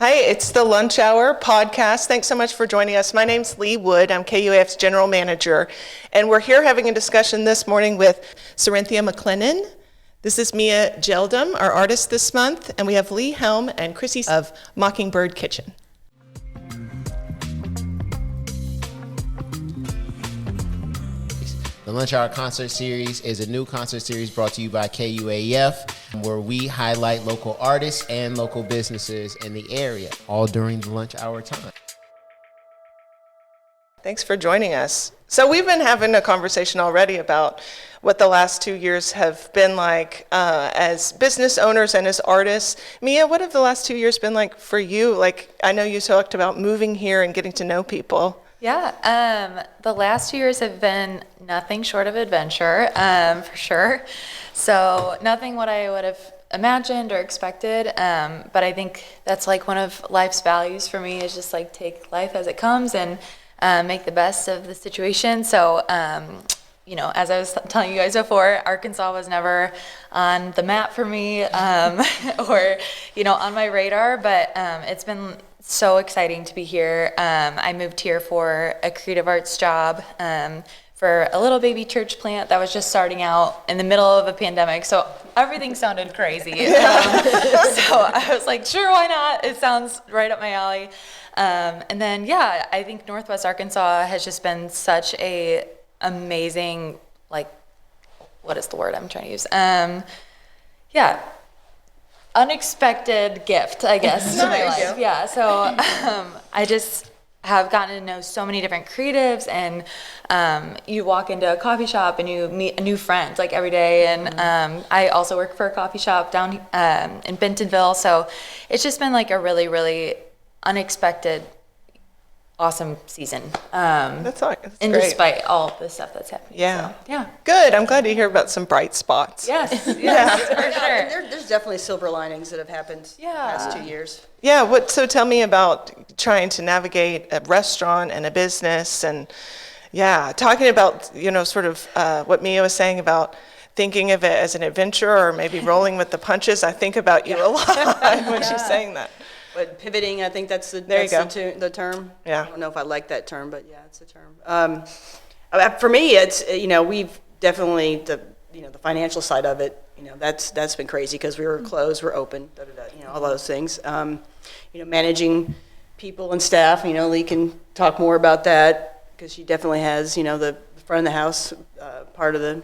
Hi, it's the Lunch Hour podcast. Thanks so much for joining us. My name's Leigh Wood. I'm KUAF's General Manager, and we're here having a discussion this morning with Cerinthia McLennan. This is Mia Gjeldum, our artist this month, and we have Leigh Helm and Chrissy of Mockingbird Kitchen. The Lunch Hour Concert Series is a new concert series brought to you by KUAF, where we highlight local artists and local businesses in the area, all during the lunch hour time. Thanks for joining us. So we've been having a conversation already about what the last 2 years have been like as business owners and as artists. Mia, what have the last 2 years been like for you? Like, I know you talked about moving here and getting to know people. Yeah, the last 2 years have been nothing short of adventure, for sure. So nothing what I would have imagined or expected, but I think that's like one of life's values for me is just like take life as it comes and make the best of the situation. So, as I was telling you guys before, Arkansas was never on the map for me or, on my radar, but it's been so exciting to be here. I moved here for a creative arts job for a little baby church plant that was just starting out in the middle of a pandemic. So everything sounded crazy. So I was like, sure, why not? It sounds right up my alley. And then, I think Northwest Arkansas has just been such a amazing, what is the word I'm trying to use? Unexpected gift, I guess, to my life. Yeah, so I just have gotten to know so many different creatives, and you walk into a coffee shop and you meet a new friend every day. And I also work for a coffee shop down in Bentonville, so it's just been a really, really unexpected, awesome season. That's great. Despite all the stuff that's happening. Yeah. So, yeah. Good. I'm glad to hear about some bright spots. Yes, for sure. There's definitely silver linings that have happened the past 2 years. Yeah. So tell me about trying to navigate a restaurant and a business, and talking about sort of what Mia was saying about thinking of it as an adventure or maybe rolling with the punches. I think about you a lot when she's saying that. But pivoting, I think that's the term. Yeah. I don't know if I like that term, but yeah, it's a term. For me, it's we've definitely the financial side of it. That's been crazy because we were closed, we're open, all those things. Managing people and staff. Leigh can talk more about that because she definitely has the front of the house part of the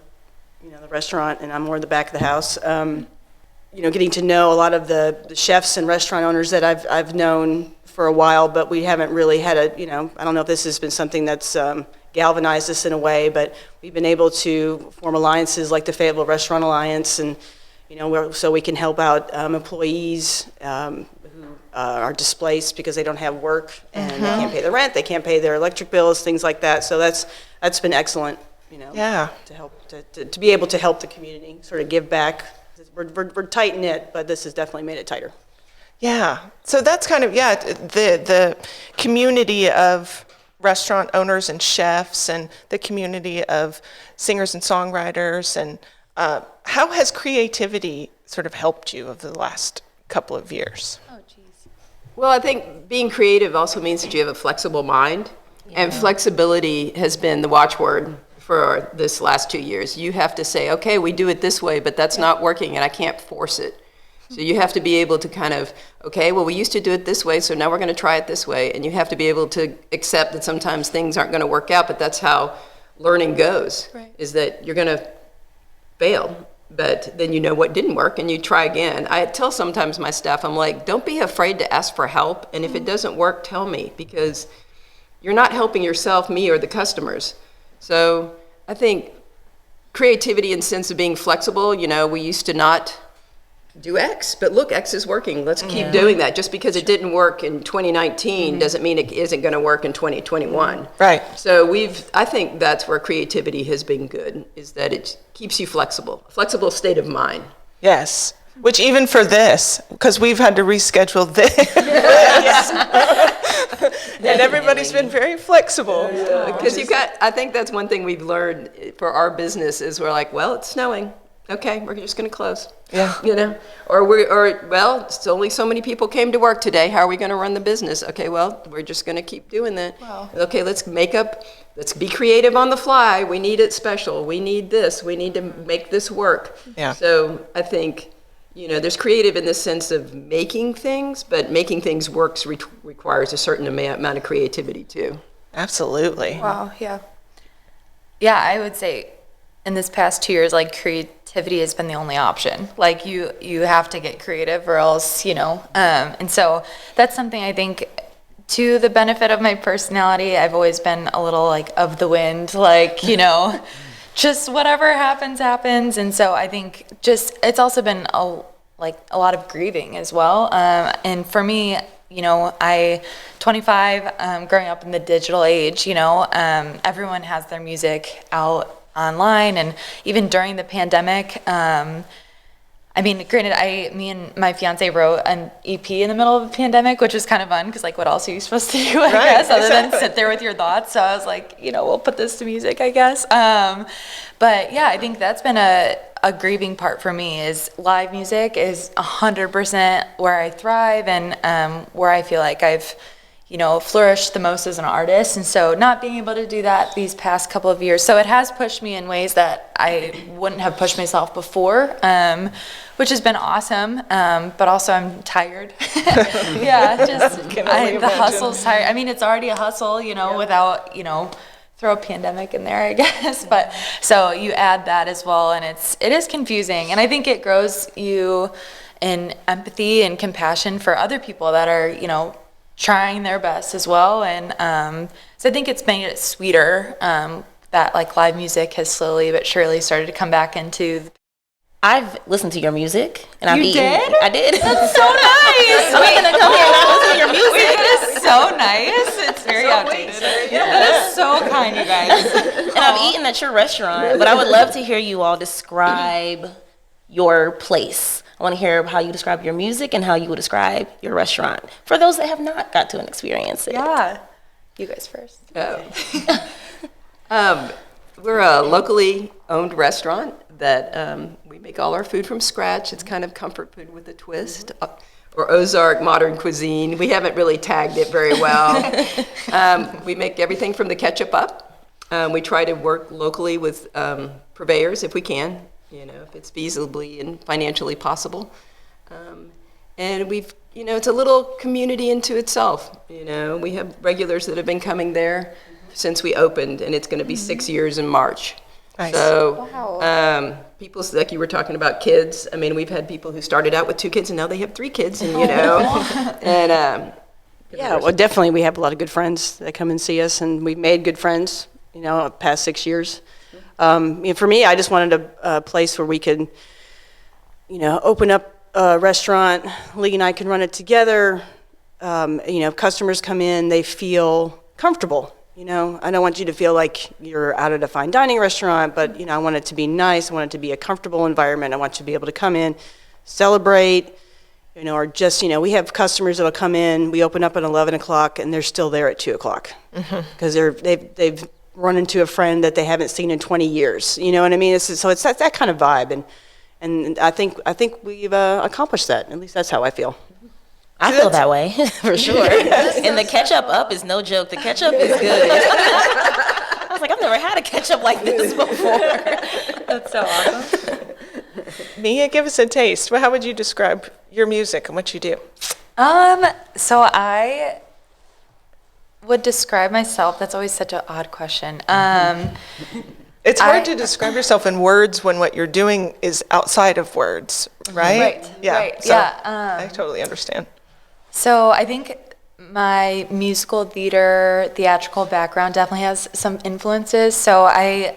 the restaurant, and I'm more in the back of the house. Getting to know a lot of the chefs and restaurant owners that I've known for a while, but we haven't really had I don't know if this has been something that's galvanized us in a way, but we've been able to form alliances like the Fayetteville Restaurant Alliance, and so we can help out employees who are displaced because they don't have work and they can't pay the rent, they can't pay their electric bills, things like that. So that's been excellent, to help to be able to help the community sort of give back. We're tight knit, but this has definitely made it tighter. Yeah. So that's kind of the community of restaurant owners and chefs, and the community of singers and songwriters, and how has creativity sort of helped you over the last couple of years? Oh, geez. Well, I think being creative also means that you have a flexible mind, and flexibility has been the watchword for this last 2 years. You have to say, okay, we do it this way, but that's not working, and I can't force it. So you have to be able to kind of, okay, well, we used to do it this way, so now we're going to try it this way. And you have to be able to accept that sometimes things aren't going to work out, but that's how learning goes, is that you're going to fail, but then you know what didn't work, and you try again. I tell sometimes my staff, I'm like, don't be afraid to ask for help, and if it doesn't work, tell me, because you're not helping yourself, me, or the customers. So I think creativity and sense of being flexible, we used to not do X, but look, X is working. Let's keep doing that. Just because it didn't work in 2019 doesn't mean it isn't going to work in 2021. Right. So I think that's where creativity has been good, is that it keeps you flexible, a flexible state of mind. Yes. Which even for this, because we've had to reschedule this. And everybody's been very flexible. Because I think that's one thing we've learned for our business is we're like, well, it's snowing. okay, we're just going to close. Yeah. You know, well, it's only so many people came to work today. How are we going to run the business? Okay, well, we're just going to keep doing that. Wow. Okay, let's be creative on the fly. We need it special. We need this. We need to make this work. Yeah. So I think, you know, there's creative in the sense of making things, but making things works requires a certain amount of creativity too. Absolutely. Wow, yeah. Yeah, I would say in this past 2 years, like creativity has been the only option. Like you have to get creative or else, you know. And so that's something I think to the benefit of my personality, I've always been a little like of the wind, like, you know, just whatever happens, happens. And so I think just, it's also been a lot of grieving as well. And for me, you know, 25, growing up in the digital age, you know, everyone has their music out online, and even during the pandemic, I mean, granted, me and my fiance wrote an EP in the middle of the pandemic, which was kind of fun because, like, what else are you supposed to do, I guess, other than sit there with your thoughts? So I was like, you know, we'll put this to music, I guess. But yeah, I think that's been a grieving part for me. Is live music is 100% where I thrive and where I feel like I've, you know, flourished the most as an artist. And so not being able to do that these past couple of years, so it has pushed me in ways that I wouldn't have pushed myself before, which has been awesome. But also I'm tired. Yeah, just the hustle's tired. I mean, it's already a hustle, you know, without, you know, throw a pandemic in there, I guess. But so you add that as well, and it is confusing. And I think it grows you in empathy and compassion for other people that are, you know, trying their best as well. And so I think it's made it sweeter that like live music has slowly but surely started to come back into I've listened to your music, and I've You eaten. did? I did. That's so nice. I'm not gonna come here and not listen to your music. That is so nice. It's very outdated. That is so kind, you guys. And I've eaten at your restaurant, but I would love to hear you all describe your place. I want to hear how you describe your music and how you would describe your restaurant for those that have not got to experience it. Yeah. You guys first. We're a locally owned restaurant that we make all our food from scratch. It's kind of comfort food with a twist, or Ozark modern cuisine. We haven't really tagged it very well. We make everything from the ketchup up. We try to work locally with purveyors if we can, you know, if it's feasibly and financially possible. And we've, you know, it's a little community into itself. You know, we have regulars that have been coming there since we opened, and it's going to be 6 years in March. Nice. So, Wow. people, like you were talking about kids. I mean, we've had people who started out with 2 kids and now they have 3 kids, and you know, and Yeah, well, definitely, we have a lot of good friends that come and see us, and we've made good friends, you know, the past 6 years. You know, for me, I just wanted a place where we could, you know, open up a restaurant. Leigh and I can run it together. You know, customers come in, they feel comfortable. You know, I don't want you to feel like you're out at a fine dining restaurant, but, you know, I want it to be nice. I want it to be a comfortable environment. I want you to be able to come in, celebrate, you know, or just, you know, we have customers that'll come in, we open up at 11 o'clock, and they're still there at 2 o'clock. Because they've run into a friend that they haven't seen in 20 years. You know what I mean? So it's that kind of vibe, and I think we've accomplished that. At least that's how I feel. I feel that way, for sure. And the ketchup up is no joke. The ketchup is good. I was like, I've never had a ketchup like this before. That's so awesome. Mia, give us a taste. Well, how would you describe your music and what you do? So I would describe myself, that's always such an odd question. It's hard to describe yourself in words when what you're doing is outside of words, right? Right, Yeah. right, So yeah, I totally understand. So I think my musical theatrical background definitely has some influences. So I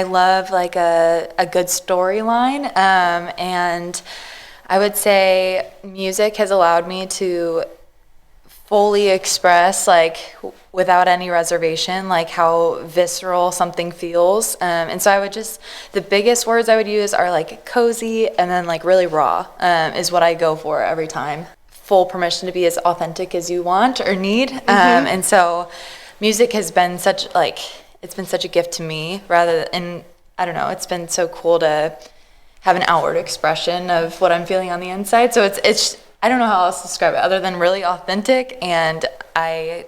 love like a good storyline, and I would say music has allowed me to fully express, like, without any reservation, like how visceral something feels. And so the biggest words I would use are like cozy and then like really raw, is what I go for every time. Full permission to be as authentic as you want or need. And so music has been it's been such a gift to me, and I don't know, it's been so cool to have an outward expression of what I'm feeling on the inside. So it's I don't know how else to describe it other than really authentic. And I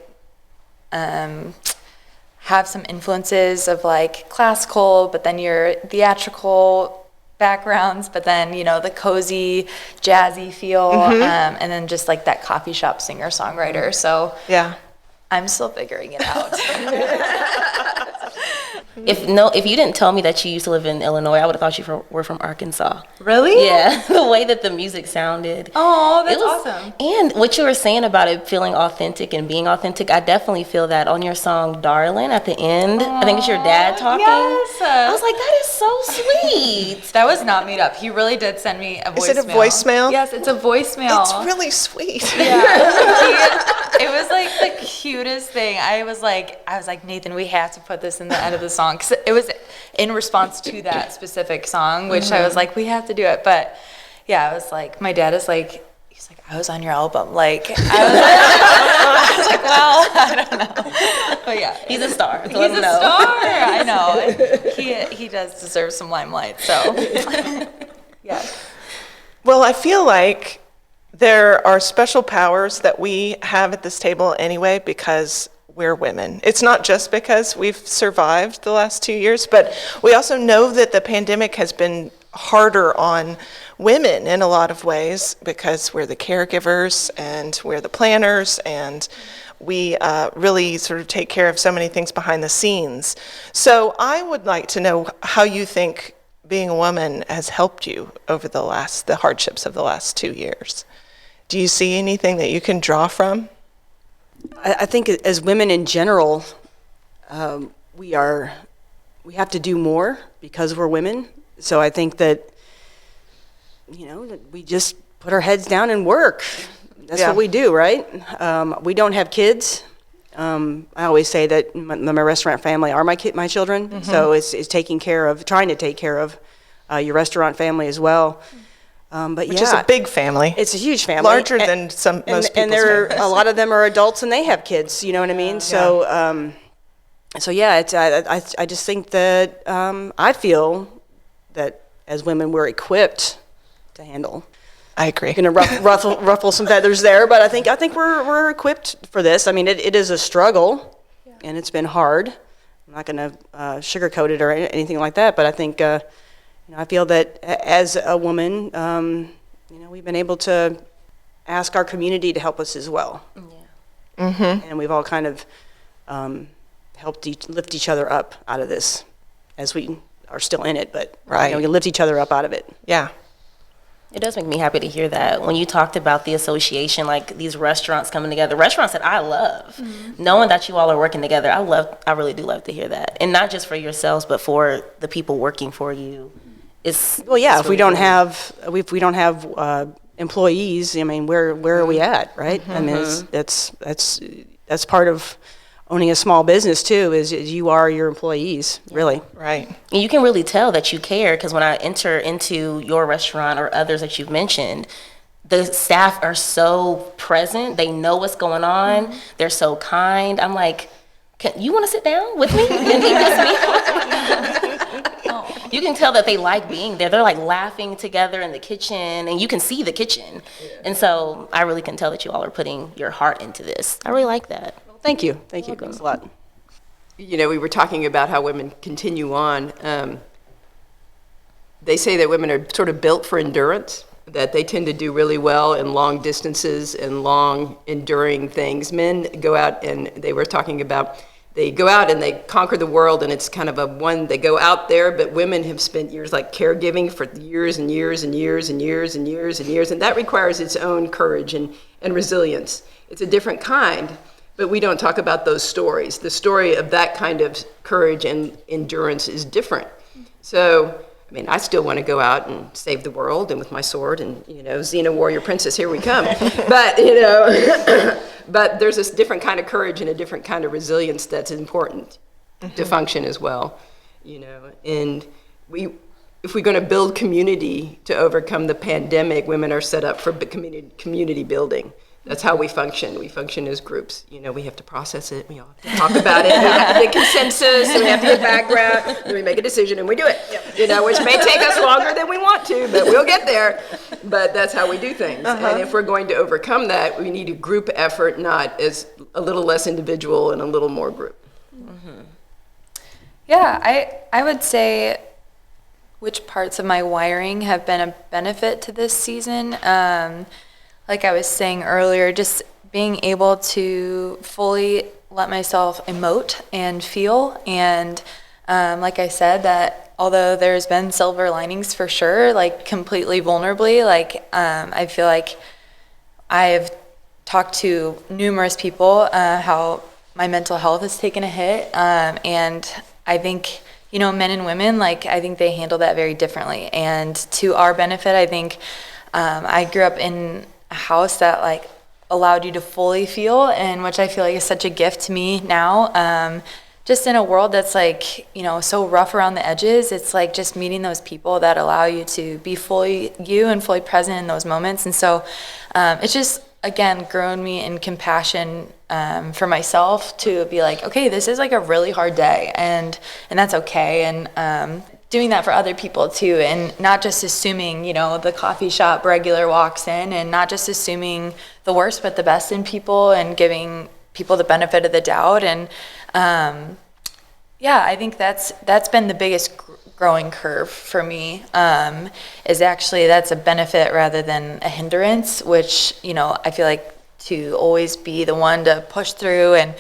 have some influences of like classical, but then your theatrical backgrounds, but then, you know, the cozy, jazzy feel, and then just like that coffee shop singer-songwriter. So Yeah. I'm still figuring it out. If you didn't tell me that you used to live in Illinois, I would have thought you were from Arkansas. Really? Yeah, the way that the music sounded. Oh, that's It was awesome. And what you were saying about it feeling authentic and being authentic, I definitely feel that on your song "Darling" at the end. I think it's your dad talking. Yes. I was like, that is so sweet. That was not made up. He really did send me a voicemail. Is it a voicemail? Yes, it's a voicemail. It's really sweet. It was like the cutest thing. I was like, Nathan, we have to put this in the end of the song, because it was in response to that specific song, which I was like, we have to do it. But yeah, I was like, my dad is like, he's like, I was on your album. Like, I was like, well, I don't know. But yeah, He's a star. So he's let a him know. star. I know. He does deserve some limelight. So yeah. Well, I feel like there are special powers that we have at this table anyway because we're women. It's not just because we've survived the last 2 years, but we also know that the pandemic has been harder on women in a lot of ways because we're the caregivers and we're the planners and we really sort of take care of so many things behind the scenes. So I would like to know how you think being a woman has helped you over the hardships of the last 2 years. Do you see anything that you can draw from? I think as women in general, we have to do more because we're women. So I think that, you know, that we just put our heads down and work. That's what we do, right? We don't have kids. I always say that my restaurant family are my children. So it's trying to take care of your restaurant family as well. But Which is a big family. It's a huge family. Larger than most people's and families. a lot of them are adults and they have kids, you know what I mean? So, I just think that I feel that as women we're equipped to handle. I agree. Going to ruffle some feathers there, but I think we're equipped for this. I mean, it is a struggle, and it's been hard. I'm not going to sugarcoat it or anything like that, but I think I feel that as a woman, we've been able to ask our community to help us as well. Yeah. And we've all kind of helped lift each other up out of this, as we are still in it. But Right. We can lift each other up out of it. Yeah. It does make me happy to hear that. When you talked about the association, like these restaurants coming together, restaurants that I love, knowing that you all are working together, I really do love to hear that. And not just for yourselves, but for the people working for you. If we don't have employees, I mean, where are we at, right? I mean, that's part of owning a small business too. Is you are your employees, really. Right. And you can really tell that you care, because when I enter into your restaurant or others that you've mentioned, the staff are so present. They know what's going on. They're so kind. I'm like, you want to sit down with me and eat this meal? You can tell that they like being there. They're like laughing together in the kitchen, and you can see the kitchen. And so I really can tell that you all are putting your heart into this. I really like that. Thank you. Thank you. Thanks a lot. You know, we were talking about how women continue on. They say that women are sort of built for endurance, that they tend to do really well in long distances and long enduring things. Men go out, and they were talking about, they go out and they conquer the world, and it's kind of they go out there, but women have spent years like caregiving for years and years and years and years and years and years, and that requires its own courage and resilience. It's a different kind, but we don't talk about those stories. The story of that kind of courage and endurance is different. So, I mean, I still want to go out and save the world, and with my sword, and, Xena warrior princess, here we come. But, but there's this different kind of courage and a different kind of resilience that's important to function as well, And if we're going to build community to overcome the pandemic, women are set up for community building. That's how we function. We function as groups. You know, we have to process it. We all have to talk about it. We have to get consensus. And we have to get background. Then we make a decision and we do it. You know, which may take us longer than we want to, but we'll get there. But that's how we do things. And if we're going to overcome that, we need a group effort, not as a little less individual and a little more group. Yeah, I would say which parts of my wiring have been a benefit to this season. Like I was saying earlier, just being able to fully let myself emote and feel. And like I said, that although there's been silver linings for sure, like completely vulnerably, like I feel like I've talked to numerous people how my mental health has taken a hit. And I think, you know, men and women, like I think they handle that very differently. And to our benefit, I think I grew up in a house that like allowed you to fully feel, and which I feel like is such a gift to me now. Just in a world that's like, you know, so rough around the edges, it's like just meeting those people that allow you to be fully you and fully present in those moments. And so it's just, again, grown me in compassion for myself to be like, okay, this is like a really hard day, and that's okay. And doing that for other people too, and not just assuming, you know, the coffee shop regular walks in, and not just assuming the worst but the best in people, and giving people the benefit of the doubt. And yeah, I think that's been the biggest growing curve for me, is actually that's a benefit rather than a hindrance, which, you know, I feel like to always be the one to push through. And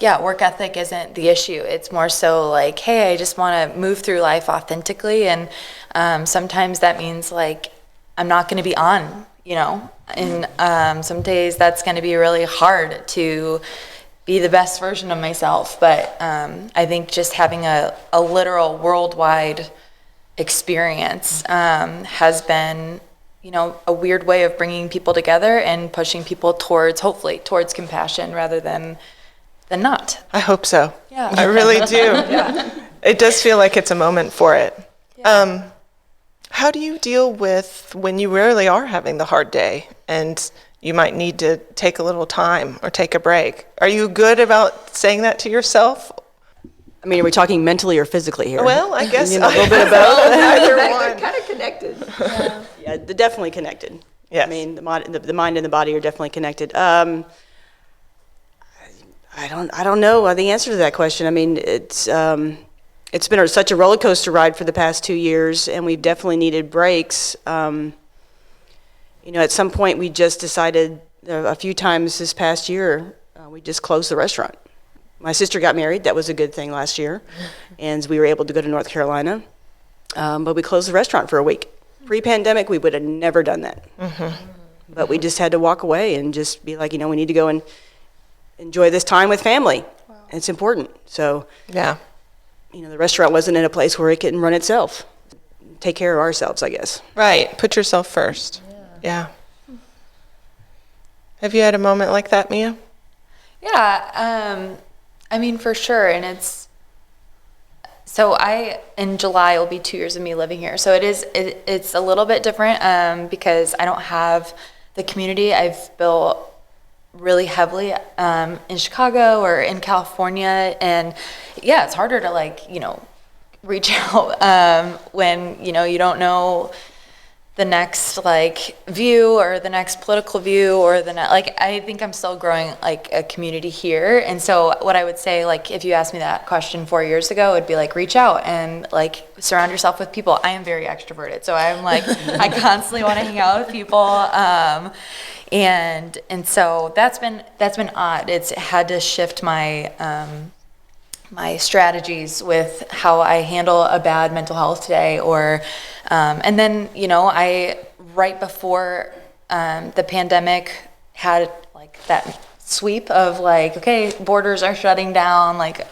yeah, work ethic isn't the issue. It's more so like, hey, I just want to move through life authentically. And sometimes that means like I'm not going to be on, you know, and some days that's going to be really hard to be the best version of myself. But I think just having a literal worldwide experience has been, you know, a weird way of bringing people together and pushing people towards, hopefully, towards compassion rather than not. I hope so. Yeah. I really do. Yeah. It does feel like it's a moment for it. Yeah. How do you deal with when you really are having the hard day and you might need to take a little time or take a break? Are you good about saying that to yourself? I mean, are we talking mentally or physically here? Well, I guess You know, a little bit of both. either They're one. kind of connected. Yeah, they're definitely connected. Yes. I mean, the mind and the body are definitely connected. I don't know the answer to that question. I mean, it's been such a roller coaster ride for the past 2 years, and we've definitely needed breaks. You know, at some point we just decided a few times this past year, we just closed the restaurant. My sister got married. That was a good thing last year, and we were able to go to North Carolina. But we closed the restaurant for a week. Pre-pandemic, we would have never done that. But we just had to walk away and just be like, you know, we need to go and enjoy this time with family. Wow. It's important. So, Yeah. you know, the restaurant wasn't in a place where it can run itself. Take care of ourselves, I guess. Right. Put yourself first. Yeah. Have you had a moment like that, Mia? Yeah, I mean, for sure. And it's, so in July, it'll be 2 years of me living here. So it's a little bit different because I don't have the community I've built really heavily in Chicago or in California. And yeah, it's harder to like, you know, reach out when, you know, you don't know the next like view or the next political view or like I think I'm still growing like a community here. And so what I would say, like if you asked me that question 4 years ago, it would be like reach out and like surround yourself with people. I am very extroverted, so I'm like I constantly want to hang out with people. And so that's been odd. It's had to shift my my strategies with how I handle a bad mental health day, or and then, you know, I right before the pandemic had like that sweep of like, okay, borders are shutting down, like,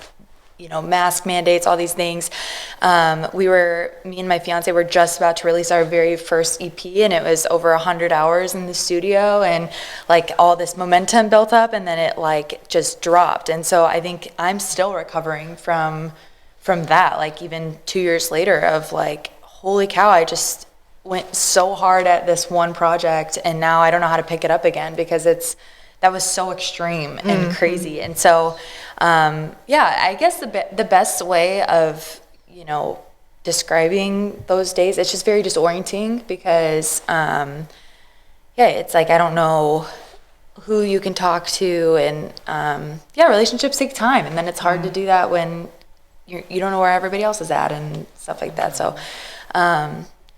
you know, mask mandates, all these things. Me and my fiance were just about to release our very first EP, and it was over 100 hours in the studio, and like all this momentum built up, and then it like just dropped. And so I think I'm still recovering from that, like even 2 years later of like, holy cow, I just went so hard at this one project, and now I don't know how to pick it up again because that was so extreme and crazy. And so, I guess the best way of, describing those days, it's just very disorienting because, it's like I don't know who you can talk to, and relationships take time, and then it's hard to do that when you don't know where everybody else is at and stuff like that. So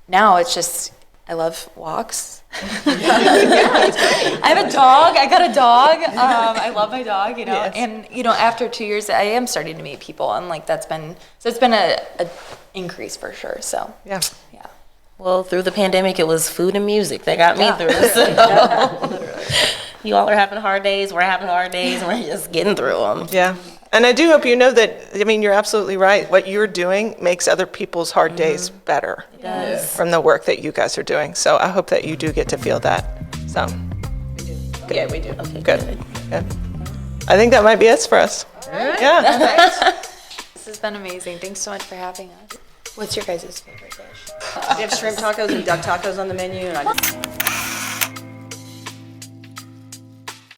now it's just I love walks. I have a dog. I got a dog. I love my dog. Yes. And after 2 years, I am starting to meet people, and like it's been a increase for sure. So Yeah. Well, through the pandemic, it was food and music that got me through. So. You all are having hard days. We're having hard days, and we're just getting through them. Yeah. And I do hope you know that, you're absolutely right. What you're doing makes other people's hard days better. It does. From the work that you guys are doing. So I hope that you do get to feel that. So, Yeah, we do. Okay, good. I think that might be it for us. Yeah. this has been amazing. Thanks so much for having us. What's your guys' favorite dish? We have shrimp tacos and duck tacos on the menu, and